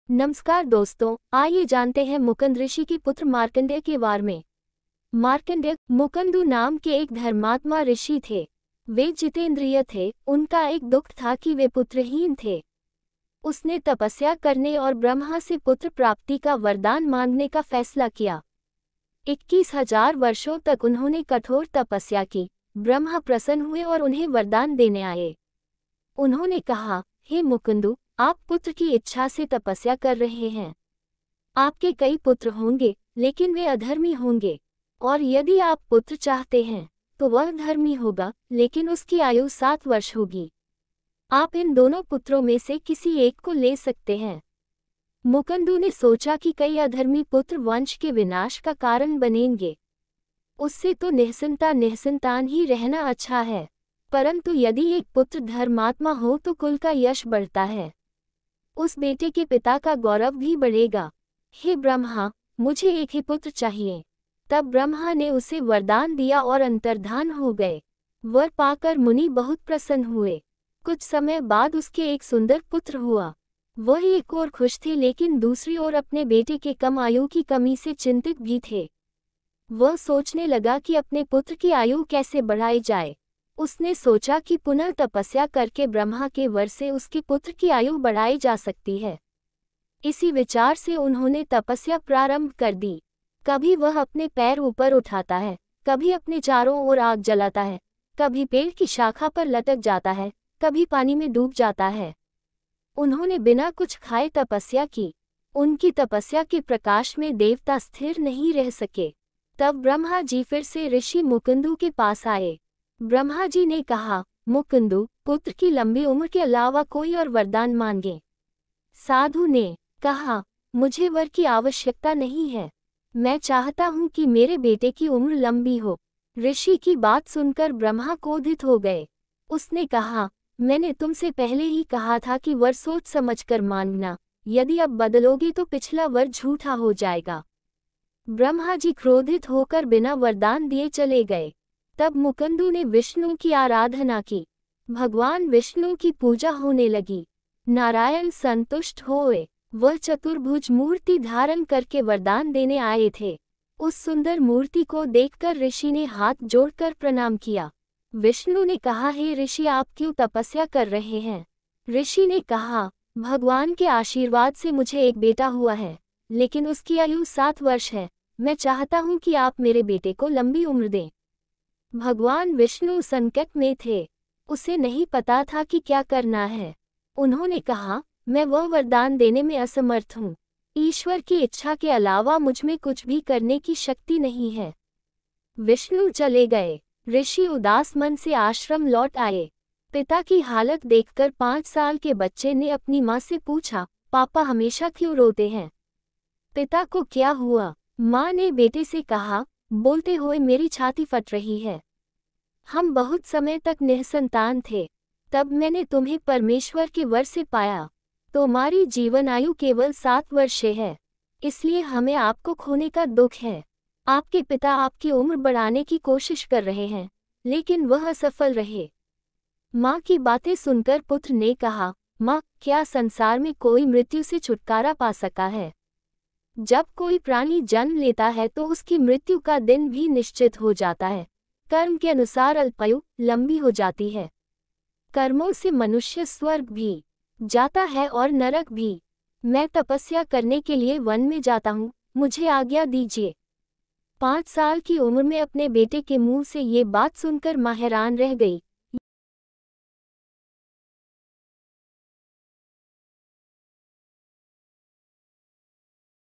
नमस्कार दोस्तों, आइए जानते हैं मुकंद ऋषि के पुत्र मार्कंडेय के बारे में। मार्कंडेय मुकंदु नाम के एक धर्मात्मा ऋषि थे। वे जितेंद्रिय थे। उनका एक दुख था कि वे पुत्रहीन थे। उसने तपस्या करने और ब्रह्मा से पुत्र प्राप्ति का वरदान मांगने का फैसला किया। 21,000 वर्षों तक उन्होंने कठोर तपस्या की। ब्रह्मा प्रसन्न हुए और उन्हें वरदान देने आए। उन्होंने कहा, हे मुकुंदु, आप पुत्र की इच्छा से तपस्या कर रहे हैं। आपके कई पुत्र होंगे, लेकिन वे अधर्मी होंगे। और यदि आप पुत्र चाहते हैं, तो वह धर्मी होगा, लेकिन उसकी आयु 7 वर्ष होगी। आप इन दोनों पुत्रों में से किसी एक को ले सकते हैं। मुकुंदु ने सोचा कि कई अधर्मी पुत्र वंश के विनाश का कारण बनेंगे। उससे तो निःसंतान ही रहना अच्छा है। परंतु यदि एक पुत्र धर्मात्मा हो तो कुल का यश बढ़ता है। उस बेटे के पिता का गौरव भी बढ़ेगा। हे ब्रह्मा, मुझे एक ही पुत्र चाहिए। तब ब्रह्मा ने उसे वरदान दिया और अंतर्धान हो गए। वर पाकर मुनि बहुत प्रसन्न हुए। कुछ समय बाद उसके एक सुंदर पुत्र हुआ। वह एक ओर खुश थे, लेकिन दूसरी ओर अपने बेटे के कम आयु की कमी से चिंतित भी थे। वह सोचने लगा कि अपने पुत्र की आयु कैसे बढ़ाई जाए। उसने सोचा कि पुनः तपस्या करके ब्रह्मा के वर से उसके पुत्र की आयु बढ़ाई जा सकती है। इसी विचार से उन्होंने तपस्या प्रारंभ कर दी। कभी वह अपने पैर ऊपर उठाता है, कभी अपने चारों ओर आग जलाता है, कभी पेड़ की शाखा पर लटक जाता है, कभी पानी में डूब जाता है। उन्होंने बिना कुछ खाए तपस्या की। उनकी तपस्या के प्रकाश में देवता स्थिर नहीं रह सके। तब ब्रह्मा जी फिर से ऋषि मुकुंदु के पास आए। ब्रह्मा जी ने कहा, मुकुंदु, पुत्र की लंबी उम्र के अलावा कोई और वरदान मांगे। साधु ने कहा, मुझे वर की आवश्यकता नहीं है। मैं चाहता हूँ कि मेरे बेटे की उम्र लंबी हो। ऋषि की बात सुनकर ब्रह्मा क्रोधित हो गए। उसने कहा, मैंने तुमसे पहले ही कहा था कि वर सोच समझकर मांगना। यदि अब बदलोगे तो पिछला वर झूठा हो जाएगा। ब्रह्मा जी क्रोधित होकर बिना वरदान दिए चले गए। तब मुकुंदु ने विष्णु की आराधना की। भगवान विष्णु की पूजा होने लगी। नारायण संतुष्ट हुए। वह चतुर्भुज मूर्ति धारण करके वरदान देने आए थे। उस सुंदर मूर्ति को देखकर ऋषि ने हाथ जोड़कर प्रणाम किया। विष्णु ने कहा, हे ऋषि, आप क्यों तपस्या कर रहे हैं? ऋषि ने कहा, भगवान के आशीर्वाद से मुझे एक बेटा हुआ है, लेकिन उसकी आयु 7 वर्ष है। मैं चाहता हूँ कि आप मेरे बेटे को लंबी उम्र दें। भगवान विष्णु संकट में थे। उसे नहीं पता था कि क्या करना है। उन्होंने कहा, मैं वह वरदान देने में असमर्थ हूँ। ईश्वर की इच्छा के अलावा मुझमें कुछ भी करने की शक्ति नहीं है। विष्णु चले गए। ऋषि उदास मन से आश्रम लौट आए। पिता की हालत देखकर 5 साल के बच्चे ने अपनी माँ से पूछा, पापा हमेशा क्यों रोते हैं? पिता को क्या हुआ? माँ ने बेटे से कहा, बोलते हुए, मेरी छाती फट रही है। हम बहुत समय तक निःसंतान थे। तब मैंने तुम्हें परमेश्वर के वर से पाया। तुम्हारी जीवन आयु केवल 7 वर्ष है, इसलिए हमें आपको खोने का दुख है। आपके पिता आपकी उम्र बढ़ाने की कोशिश कर रहे हैं, लेकिन वह असफल रहे। माँ की बातें सुनकर पुत्र ने कहा, माँ, क्या संसार में कोई मृत्यु से छुटकारा पा सका है? जब कोई प्राणी जन्म लेता है तो उसकी मृत्यु का दिन भी निश्चित हो जाता है। कर्म के अनुसार अल्पायु लंबी हो जाती है। कर्मों से मनुष्य स्वर्ग भी जाता है और नरक भी। मैं तपस्या करने के लिए वन में जाता हूँ, मुझे आज्ञा दीजिए। 5 साल की उम्र में अपने बेटे के मुंह से ये बात सुनकर माँ हैरान रह गई।